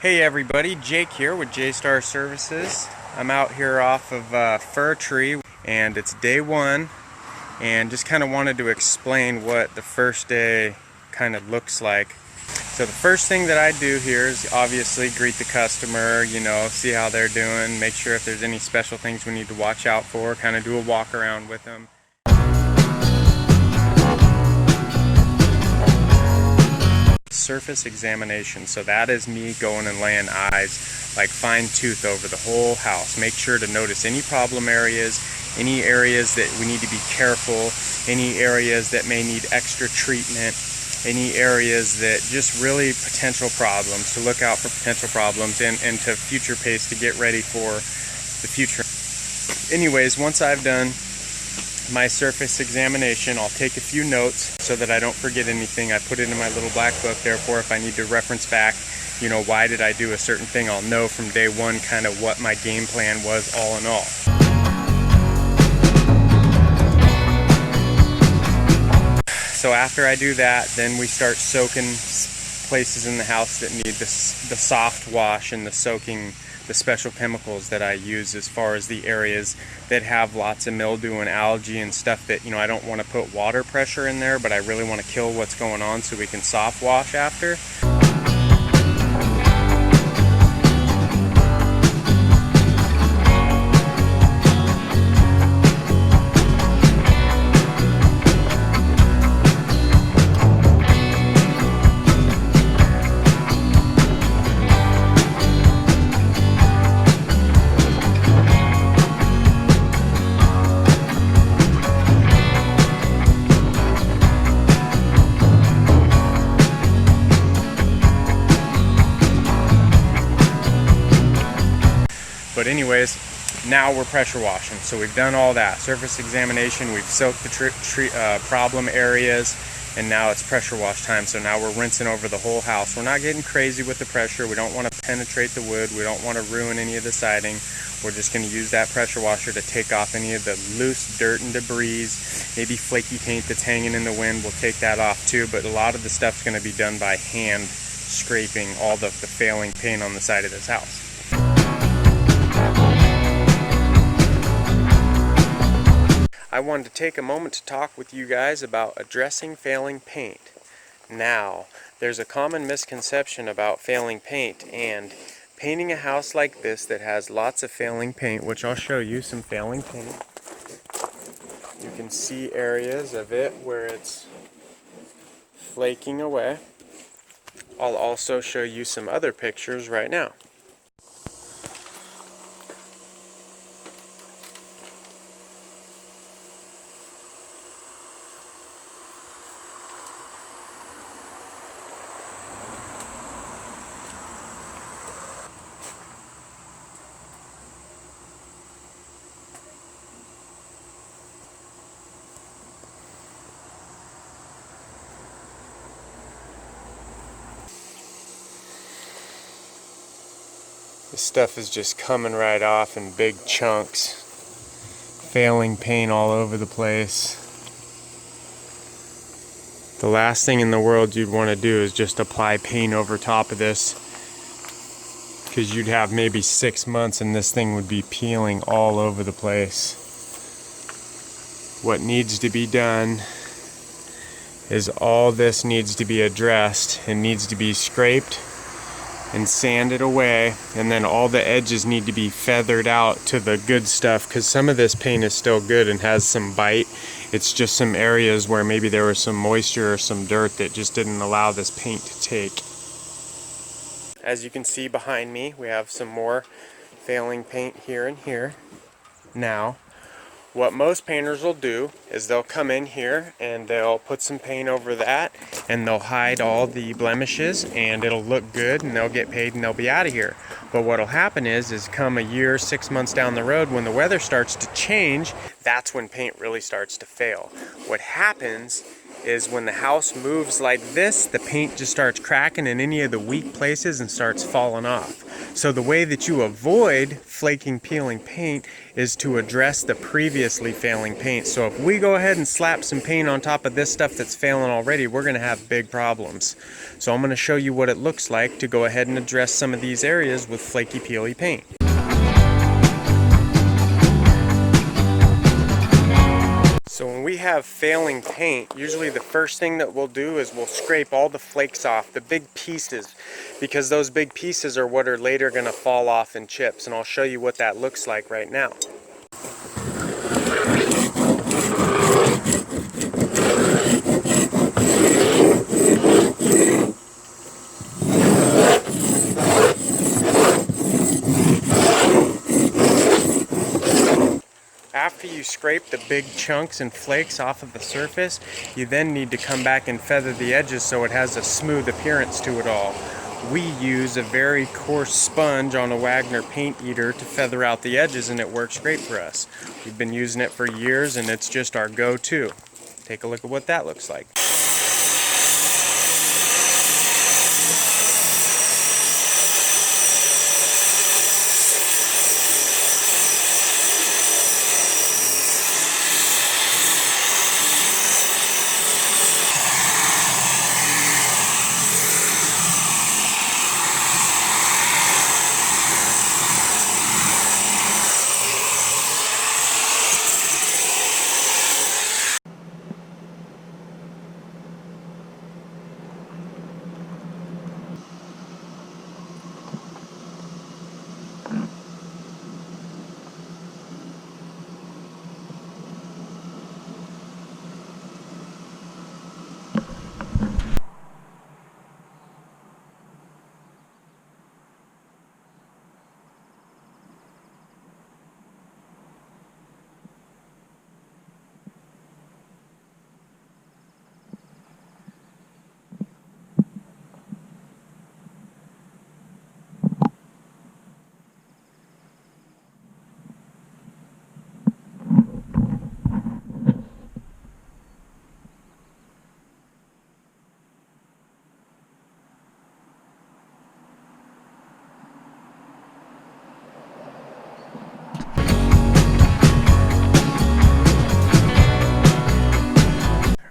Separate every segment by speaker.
Speaker 1: Hey everybody, Jake here with JStar Services. I'm out here off of Fir Tree and it's day one, and just kind of wanted to explain what the first day kind of looks like. So the first thing that I do here is obviously greet the customer, see how they're doing, make sure if there's any special things we need to watch out for, kind of do a walk around with them. Surface examination, so that is me going and laying eyes like fine tooth over the whole house. Make sure to notice any problem areas, any areas that we need to be careful, any areas that may need extra treatment, any areas that just really potential problems, to look out for potential problems and to future pace to get ready for the future. Anyways, once I've done my surface examination, I'll take a few notes so that I don't forget anything. I put it in my little black book, therefore if I need to reference back, why did I do a certain thing, I'll know from day one kind of what my game plan was all in all. So after I do that, then we start soaking places in the house that need the soft wash and the soaking, the special chemicals that I use as far as the areas that have lots of mildew and algae and stuff that, I don't want to put water pressure in there, but I really want to kill what's going on so we can soft wash after. But anyways, now we're pressure washing. So we've done all that surface examination, we've soaked the problem areas, and now it's pressure wash time. So now we're rinsing over the whole house. We're not getting crazy with the pressure. We don't want to penetrate the wood. We don't want to ruin any of the siding. We're just going to use that pressure washer to take off any of the loose dirt and debris, maybe flaky paint that's hanging in the wind. We'll take that off too, but a lot of the stuff's going to be done by hand scraping all the failing paint on the side of this house. I wanted to take a moment to talk with you guys about addressing failing paint. Now, there's a common misconception about failing paint, and painting a house like this that has lots of failing paint, which I'll show you some failing paint. You can see areas of it where it's flaking away. I'll also show you some other pictures right now. This stuff is just coming right off in big chunks. Failing paint all over the place. The last thing in the world you'd want to do is just apply paint over top of this, because you'd have maybe 6 months and this thing would be peeling all over the place. What needs to be done is all this needs to be addressed and needs to be scraped and sanded away, and then all the edges need to be feathered out to the good stuff, because some of this paint is still good and has some bite. It's just some areas where maybe there was some moisture or some dirt that just didn't allow this paint to take. As you can see behind me, we have some more failing paint here and here. Now, what most painters will do is they'll come in here and they'll put some paint over that and they'll hide all the blemishes and it'll look good and they'll get paid and they'll be out of here. But what'll happen is come a year, 6 months down the road, when the weather starts to change, that's when paint really starts to fail. What happens is when the house moves like this, the paint just starts cracking in any of the weak places and starts falling off. So the way that you avoid flaking, peeling paint is to address the previously failing paint. So if we go ahead and slap some paint on top of this stuff that's failing already, we're going to have big problems. So I'm going to show you what it looks like to go ahead and address some of these areas with flaky, peely paint. So when we have failing paint, usually the first thing that we'll do is we'll scrape all the flakes off, the big pieces, because those big pieces are what are later going to fall off in chips, and I'll show you what that looks like right now. After you scrape the big chunks and flakes off of the surface, you then need to come back and feather the edges so it has a smooth appearance to it all. We use a very coarse sponge on a Wagner paint eater to feather out the edges, and it works great for us. We've been using it for years, and it's just our go-to. Take a look at what that looks like.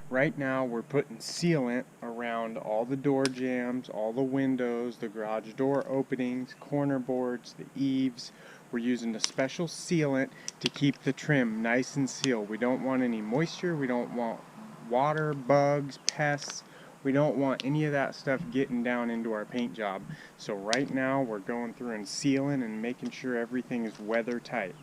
Speaker 1: Right now we're putting sealant around all the door jambs, all the windows, the garage door openings, corner boards, the eaves. We're using a special sealant to keep the trim nice and sealed. We don't want any moisture, we don't want water, bugs, pests. We don't want any of that stuff getting down into our paint job. So right now we're going through and sealing and making sure everything is weather tight.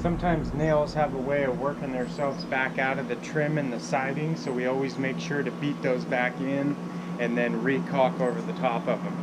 Speaker 1: Sometimes nails have a way of working themselves back out of the trim and the siding, so we always make sure to beat those back in and then re-caulk over the top of them.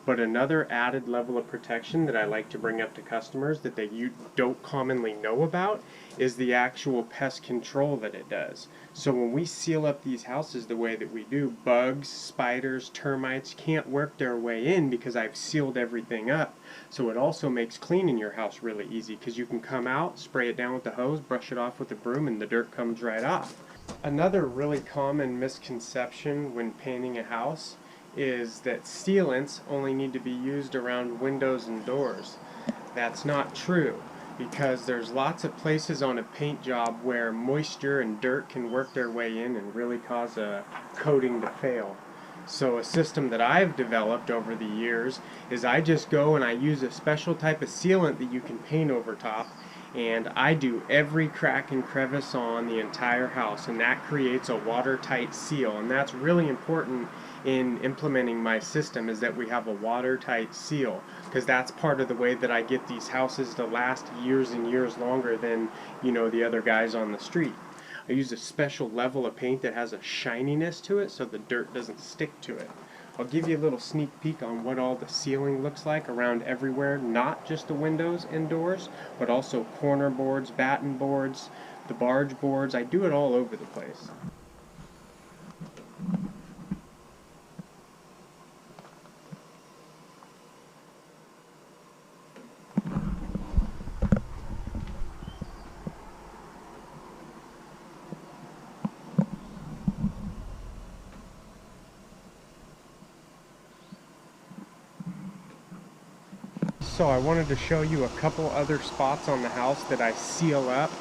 Speaker 1: But another added level of protection that I like to bring up to customers that you don't commonly know about is the actual pest control that it does. So when we seal up these houses the way that we do, bugs, spiders, termites can't work their way in because I've sealed everything up. So it also makes cleaning your house really easy because you can come out, spray it down with the hose, brush it off with a broom, and the dirt comes right off. Another really common misconception when painting a house is that sealants only need to be used around windows and doors. That's not true, because there's lots of places on a paint job where moisture and dirt can work their way in and really cause a coating to fail. So a system that I've developed over the years is I just go and I use a special type of sealant that you can paint over top, and I do every crack and crevice on the entire house, and that creates a watertight seal. And that's really important in implementing my system, is that we have a watertight seal, because that's part of the way that I get these houses to last years and years longer than, you know, the other guys on the street. I use a special level of paint that has a shininess to it so the dirt doesn't stick to it. I'll give you a little sneak peek on what all the ceiling looks like around everywhere, not just the windows and doors, but also corner boards, batten boards, the barge boards. I do it all over the place. So I wanted to show you a couple other spots on the house that I seal up.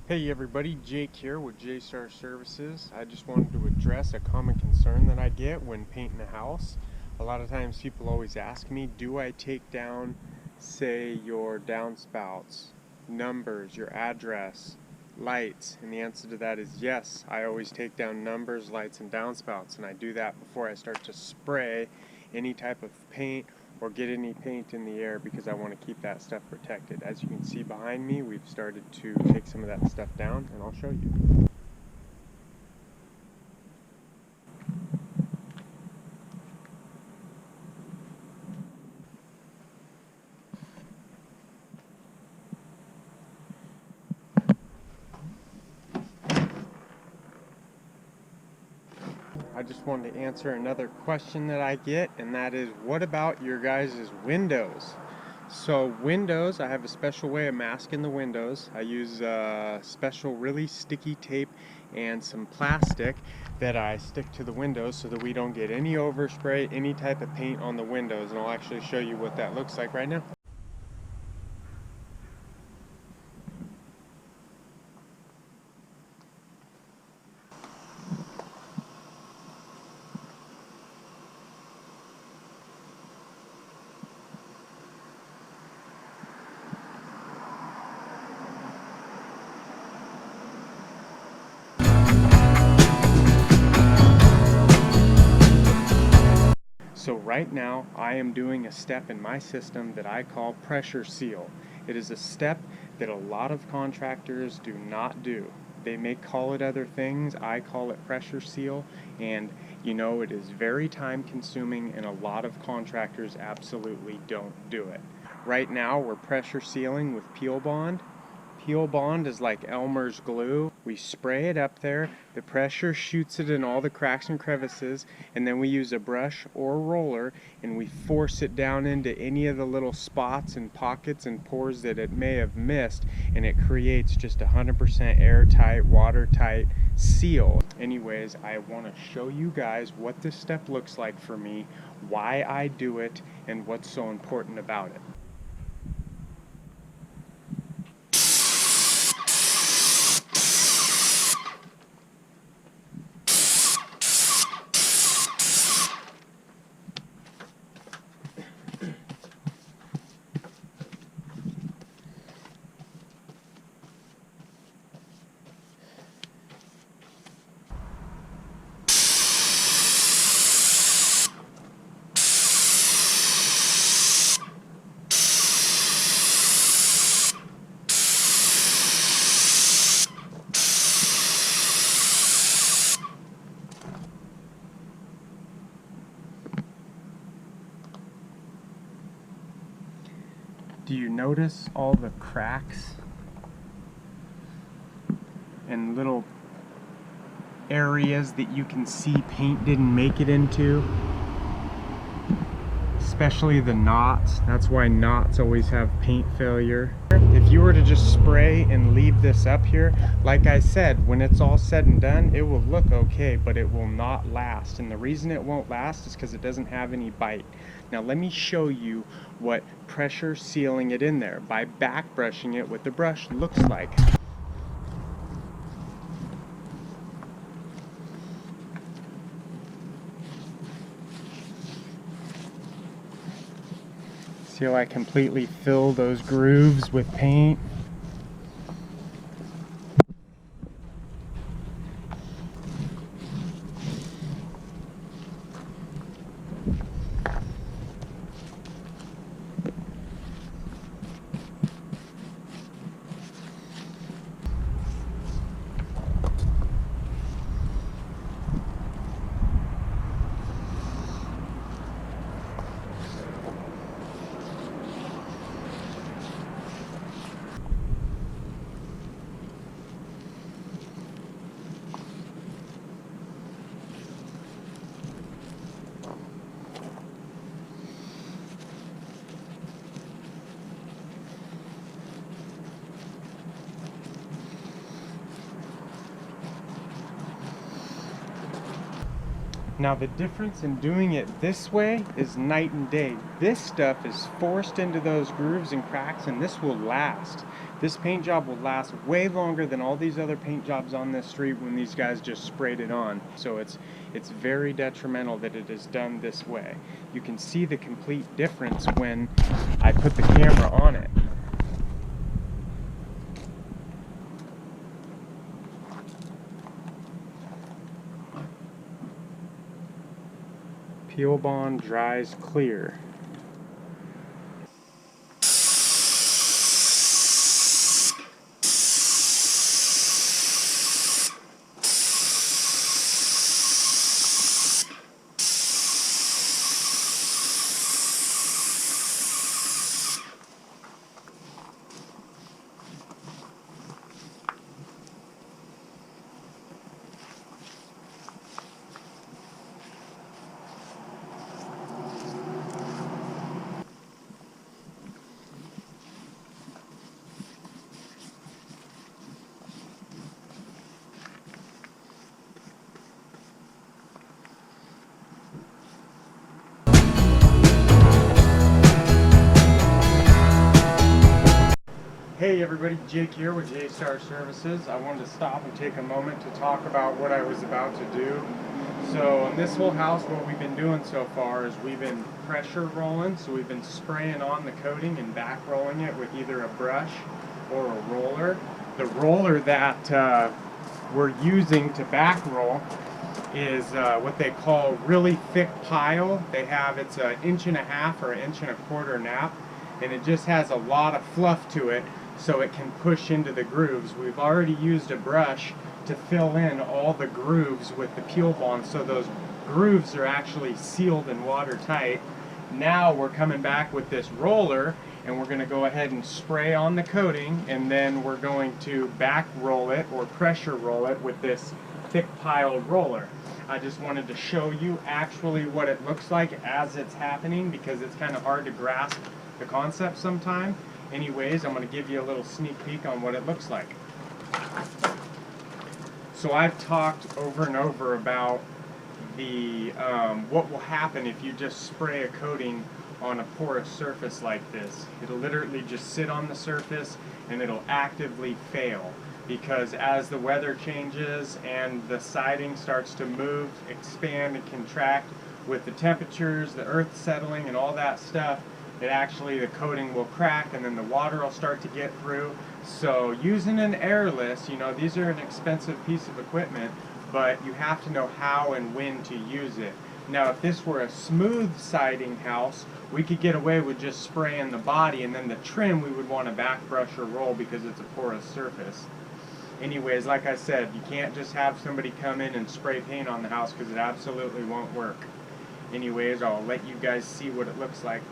Speaker 1: Hey everybody, Jake here with JStar Services. I just wanted to address a common concern that I get when painting a house. A lot of times people always ask me, do I take down, say, your downspouts, numbers, your address, lights? And the answer to that is yes. I always take down numbers, lights, and downspouts, and I do that before I start to spray any type of paint or get any paint in the air, because I want to keep that stuff protected. As you can see behind me, we've started to take some of that stuff down, and I'll show you. I just wanted to answer another question that I get, and that is, what about your guys' windows? So windows, I have a special way of masking the windows. I use special really sticky tape and some plastic that I stick to the windows so that we don't get any overspray, any type of paint on the windows, and I'll actually show you what that looks like right now. So right now I am doing a step in my system that I call pressure seal. It is a step that a lot of contractors do not do. They may call it other things. I call it pressure seal, and you know, it is very time consuming, and a lot of contractors absolutely don't do it. Right now we're pressure sealing with Peel Bond. Peel Bond is like Elmer's glue. We spray it up there, the pressure shoots it in all the cracks and crevices, and then we use a brush or a roller and we force it down into any of the little spots and pockets and pores that it may have missed, and it creates just 100% airtight, watertight seal. Anyways, I want to show you guys what this step looks like for me, why I do it, and what's so important about it. Do you notice all the cracks and little areas that you can see paint didn't make it into? Especially the knots. That's why knots always have paint failure. If you were to just spray and leave this up here, like I said, when it's all said and done, it will look okay, but it will not last. And the reason it won't last is because it doesn't have any bite. Now let me show you what pressure sealing it in there by back brushing it with the brush looks like. See how I completely fill those grooves with paint? Now the difference in doing it this way is night and day. This stuff is forced into those grooves and cracks, and this will last. This paint job will last way longer than all these other paint jobs on this street when these guys just sprayed it on. So it's very detrimental that it is done this way. You can see the complete difference when I put the camera on it. Peel bond dries clear. Hey everybody, Jake here with JStar Services. I wanted to stop and take a moment to talk about what I was about to do. So in this whole house, what we've been doing so far is we've been pressure rolling. So we've been spraying on the coating and back rolling it with either a brush or a roller. The roller that we're using to back roll is what they call really thick pile. It's an 1.5 inches or 1.25 inch nap, and it just has a lot of fluff to it, so it can push into the grooves. We've already used a brush to fill in all the grooves with the peel bond, so those grooves are actually sealed and watertight. Now we're coming back with this roller, and we're going to go ahead and spray on the coating, and then we're going to back roll it or pressure roll it with this thick piled roller. I just wanted to show you actually what it looks like as it's happening, because it's kind of hard to grasp the concept sometime. Anyways, I'm going to give you a little sneak peek on what it looks like. So I've talked over and over about the what will happen if you just spray a coating on a porous surface like this. It'll literally just sit on the surface and it'll actively fail, because as the weather changes and the siding starts to move, expand, and contract with the temperatures, the earth settling, and all that stuff, the coating will crack, and then the water will start to get through. So using an airless, these are an expensive piece of equipment, but you have to know how and when to use it. Now, if this were a smooth siding house, we could get away with just spraying the body, and then the trim we would want to back brush or roll because it's a porous surface. Anyways, like I said, you can't just have somebody come in and spray paint on the house, because it absolutely won't work. Anyways, I'll let you guys see what it looks like.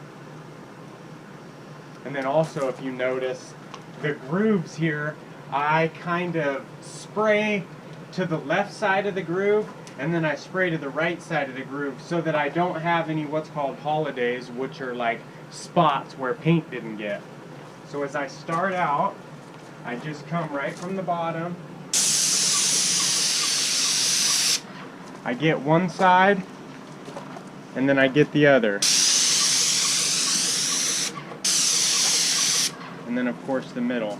Speaker 1: And then also, if you notice, the grooves here, I kind of spray to the left side of the groove, and then I spray to the right side of the groove so that I don't have any what's called holidays, which are like spots where paint didn't get. So as I start out, I just come right from the bottom. I get one side, and then I get the other. And then of course the middle.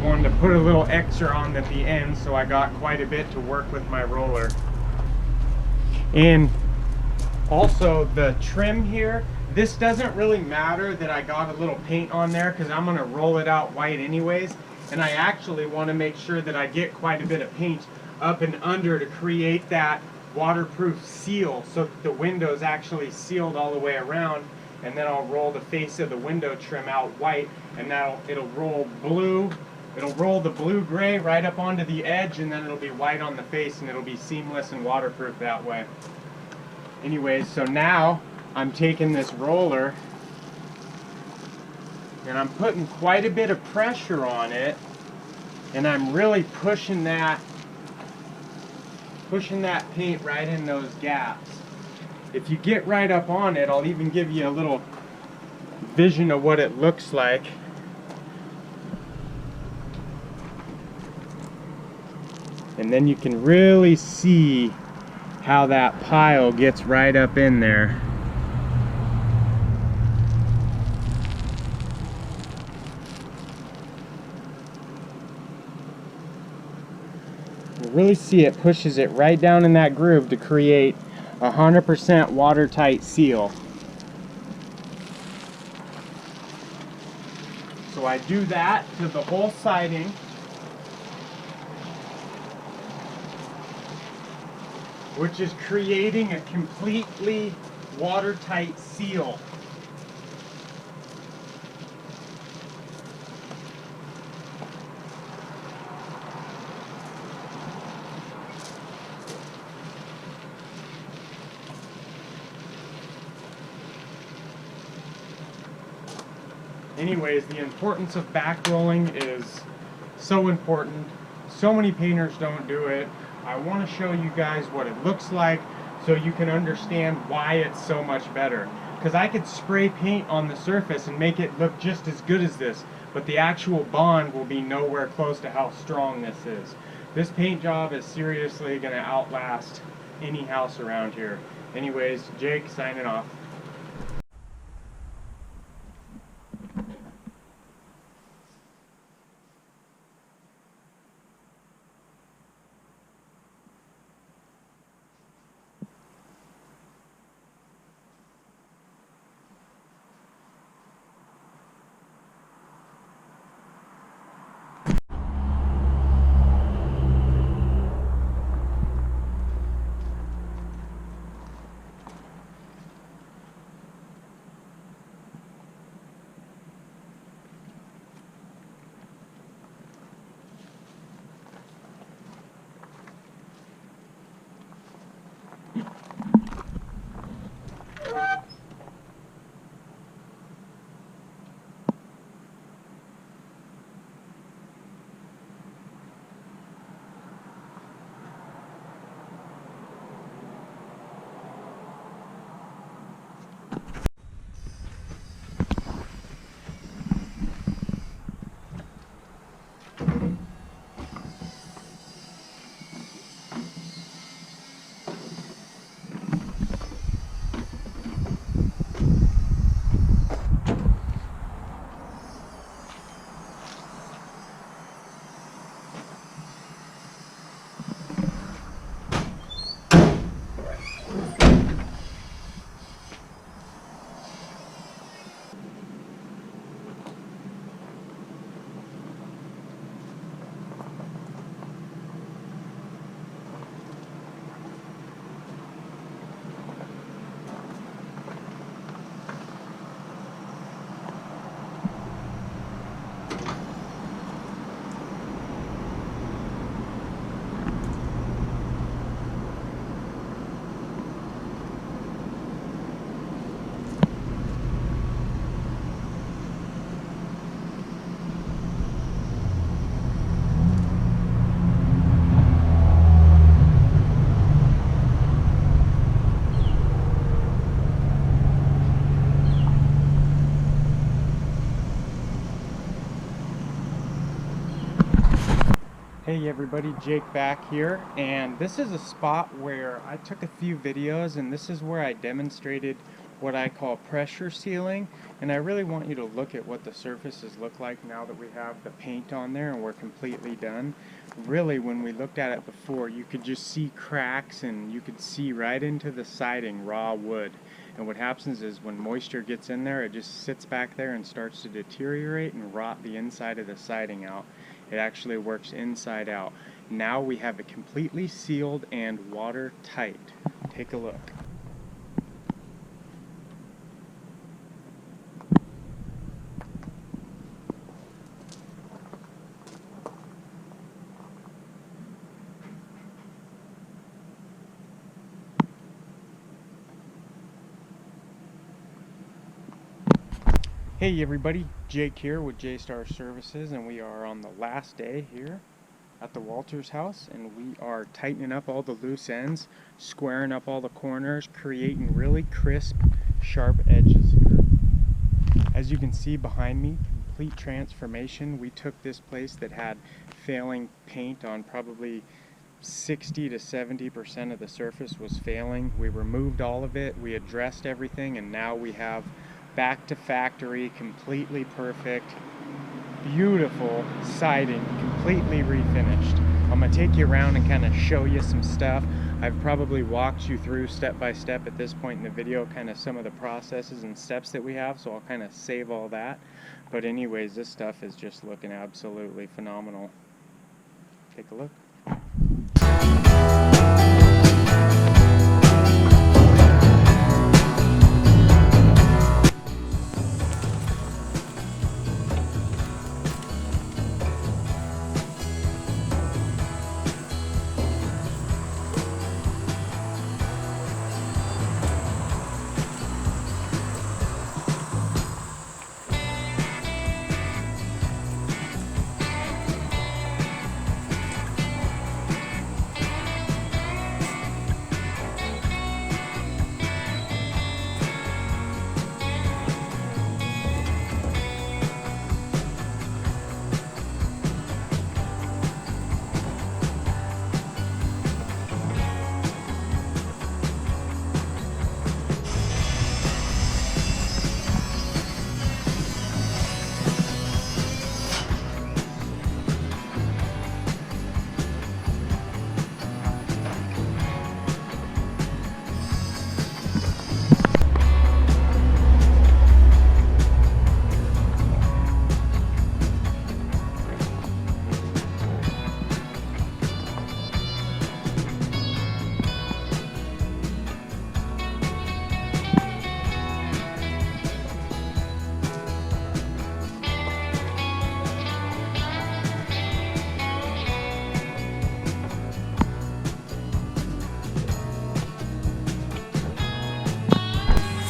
Speaker 1: Wanted to put a little extra on at the end, so I got quite a bit to work with my roller. And also the trim here, this doesn't really matter that I got a little paint on there because I'm going to roll it out white anyways, and I actually want to make sure that I get quite a bit of paint up and under to create that waterproof seal so that the window's actually sealed all the way around. And then I'll roll the face of the window trim out white, and it'll roll blue. It'll roll the blue-gray right up onto the edge, and then it'll be white on the face, and it'll be seamless and waterproof that way. Anyways, so now I'm taking this roller, and I'm putting quite a bit of pressure on it, and I'm really pushing that paint right in those gaps. If you get right up on it, I'll even give you a little vision of what it looks like. And then you can really see how that pile gets right up in there. You really see it pushes it right down in that groove to create 100% watertight seal. So I do that to the whole siding. Which is creating a completely watertight seal. Anyways, the importance of back rolling is so important. So many painters don't do it. I want to show you guys what it looks like so you can understand why it's so much better. Because I could spray paint on the surface and make it look just as good as this, but the actual bond will be nowhere close to how strong this is. This paint job is seriously going to outlast any house around here. Anyways, Jake signing off. Hey everybody, Jake back here, and this is a spot where I took a few videos, and this is where I demonstrated what I call pressure sealing. And I really want you to look at what the surfaces look like now that we have the paint on there and we're completely done. Really, when we looked at it before, you could just see cracks and you could see right into the siding raw wood. And what happens is when moisture gets in there, it just sits back there and starts to deteriorate and rot the inside of the siding out. It actually works inside out. Now we have it completely sealed and watertight. Take a look. Hey everybody, Jake here with JStar Services, and we are on the last day here at the Walters house, and we are tightening up all the loose ends, squaring up all the corners, creating really crisp, sharp edges here. As you can see behind me, complete transformation. We took this place that had failing paint on probably 60 to 70% of the surface was failing. We removed all of it, we addressed everything, and now we have back to factory, completely perfect, beautiful siding, completely refinished. I'm going to take you around and kind of show you some stuff. I've probably walked you through step by step at this point in the video, kind of some of the processes and steps that we have, so I'll kind of save all that. But anyways, this stuff is just looking absolutely phenomenal. Take a look.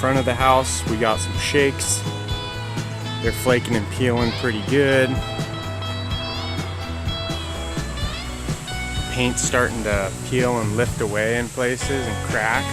Speaker 1: Front of the house, we got some shakes. They're flaking and peeling pretty good. Paint's starting to peel and lift away in places and crack.